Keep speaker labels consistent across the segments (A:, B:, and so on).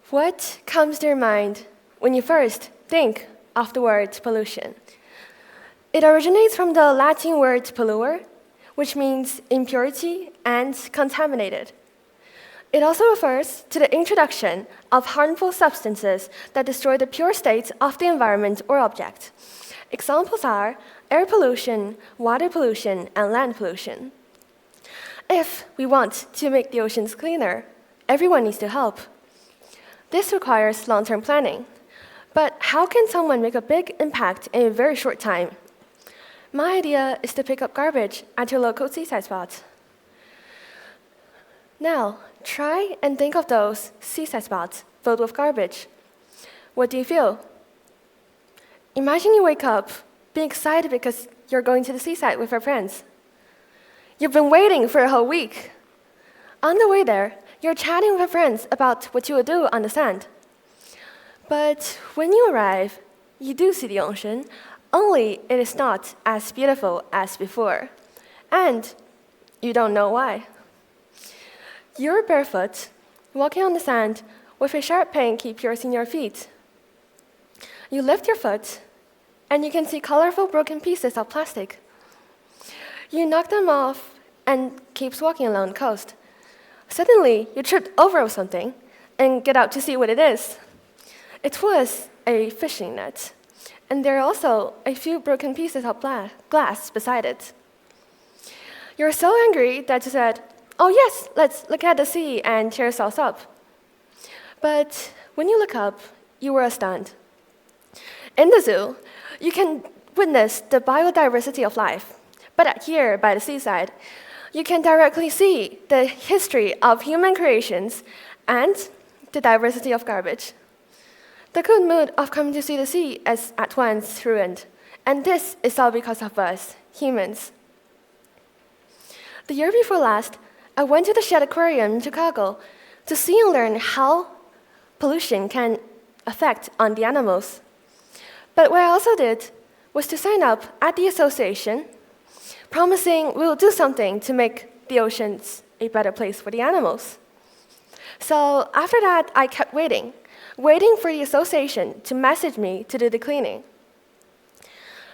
A: What comes to your mind when you first think of the word pollution? It originates from the Latin word polluere, which means impurity and contaminated. It also refers to the introduction of harmful substances that destroy the pure state of the environment or object. Examples are air pollution, water pollution, and land pollution. If we want to make the oceans cleaner, everyone needs to help. This requires long-term planning. But how can someone make a big impact in a very short time? My idea is to pick up garbage at your local seaside spot. Now, try and think of those seaside spots filled with garbage. What do you feel? Imagine you wake up being excited because you're going to the seaside with your friends. You've been waiting for a whole week. On the way there, you're chatting with your friends about what you will do on the sand. But when you arrive, you do see the ocean, only it is not as beautiful as before. And you don't know why. You're barefoot, walking on the sand with a sharp pain keep piercing your feet. You lift your foot, and you can see colorful broken pieces of plastic. You knock them off and keep walking along the coast. Suddenly, you tripped over something and get out to see what it is. It was a fishing net, and there are also a few broken pieces of glass beside it. You're so angry that you said, "Oh yes, let's look at the sea and cheer ourselves up." But when you look up, you were stunned. In the zoo, you can witness the biodiversity of life, but here by the seaside, you can directly see the history of human creations and the diversity of garbage. The good mood of coming to see the sea is at once ruined, and this is all because of us, humans. The year before last, I went to the Shed Aquarium in Chicago to see and learn how pollution can affect on the animals. But what I also did was to sign up at the association, promising we'll do something to make the oceans a better place for the animals. So after that, I kept waiting for the association to message me to do the cleaning.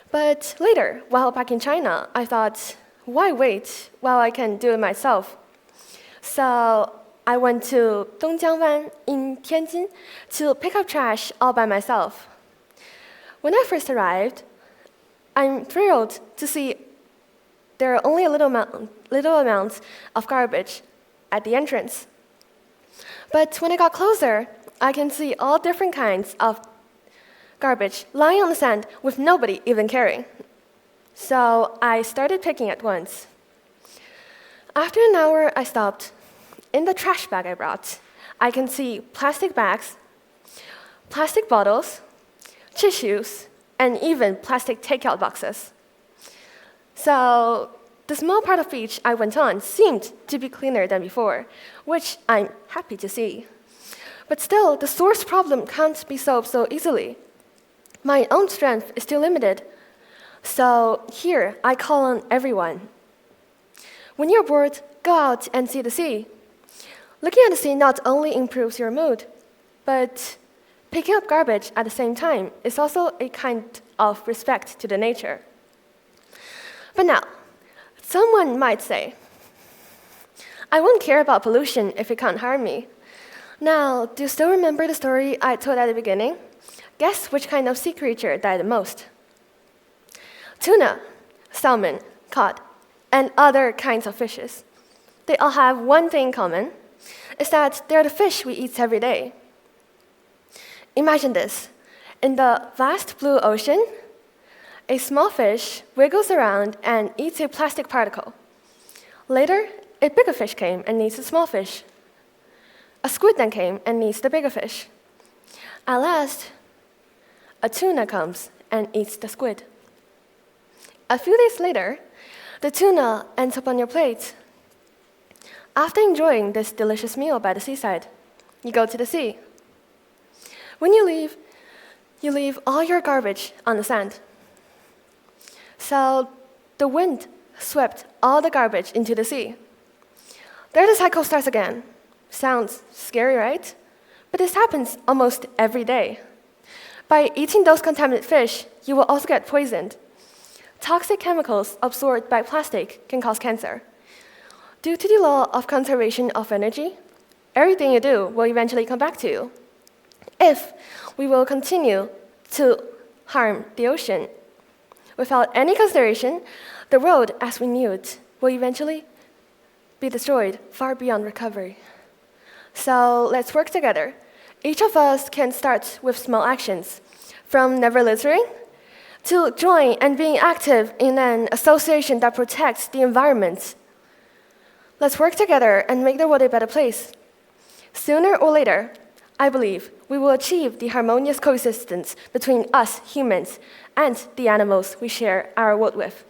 A: But later, while back in China, I thought, why wait while I can do it myself? So I went to Dongjiangwan in Tianjin to pick up trash all by myself. When I first arrived, I'm thrilled to see there are only little amounts of garbage at the entrance. But when I got closer, I can see all different kinds of garbage lying on the sand with nobody even caring. So I started picking at once. After an hour, I stopped. In the trash bag I brought, I can see plastic bags, plastic bottles, tissues, and even plastic takeout boxes. So the small part of beach I went on seemed to be cleaner than before, which I'm happy to see. But still, the source problem can't be solved so easily. My own strength is still limited. So here, I call on everyone. When you're bored, go out and see the sea. Looking at the sea not only improves your mood, but picking up garbage at the same time is also a kind of respect to the nature. But now, someone might say, I won't care about pollution if it can't harm me. Now, do you still remember the story I told at the beginning? Guess which kind of sea creature died the most? Tuna, salmon, cod, and other kinds of fishes. They all have one thing in common, is that they're the fish we eat every day. Imagine this. In the vast blue ocean, a small fish wiggles around and eats a plastic particle. Later, a bigger fish came and eats a small fish. A squid then came and eats the bigger fish. At last, a tuna comes and eats the squid. A few days later, the tuna ends up on your plate. After enjoying this delicious meal by the seaside, you go to the sea. When you leave all your garbage on the sand. So the wind swept all the garbage into the sea. There the cycle starts again. Sounds scary, right? But this happens almost every day. By eating those contaminated fish, you will also get poisoned. Toxic chemicals absorbed by plastic can cause cancer. Due to the law of conservation of energy, everything you do will eventually come back to you. If we will continue to harm the ocean without any consideration, the world as we knew it will eventually be destroyed far beyond recovery. So let's work together. Each of us can start with small actions, from never littering to join and being active in an association that protects the environment. Let's work together and make the world a better place. Sooner or later, I believe we will achieve the harmonious coexistence between us humans and the animals we share our world with.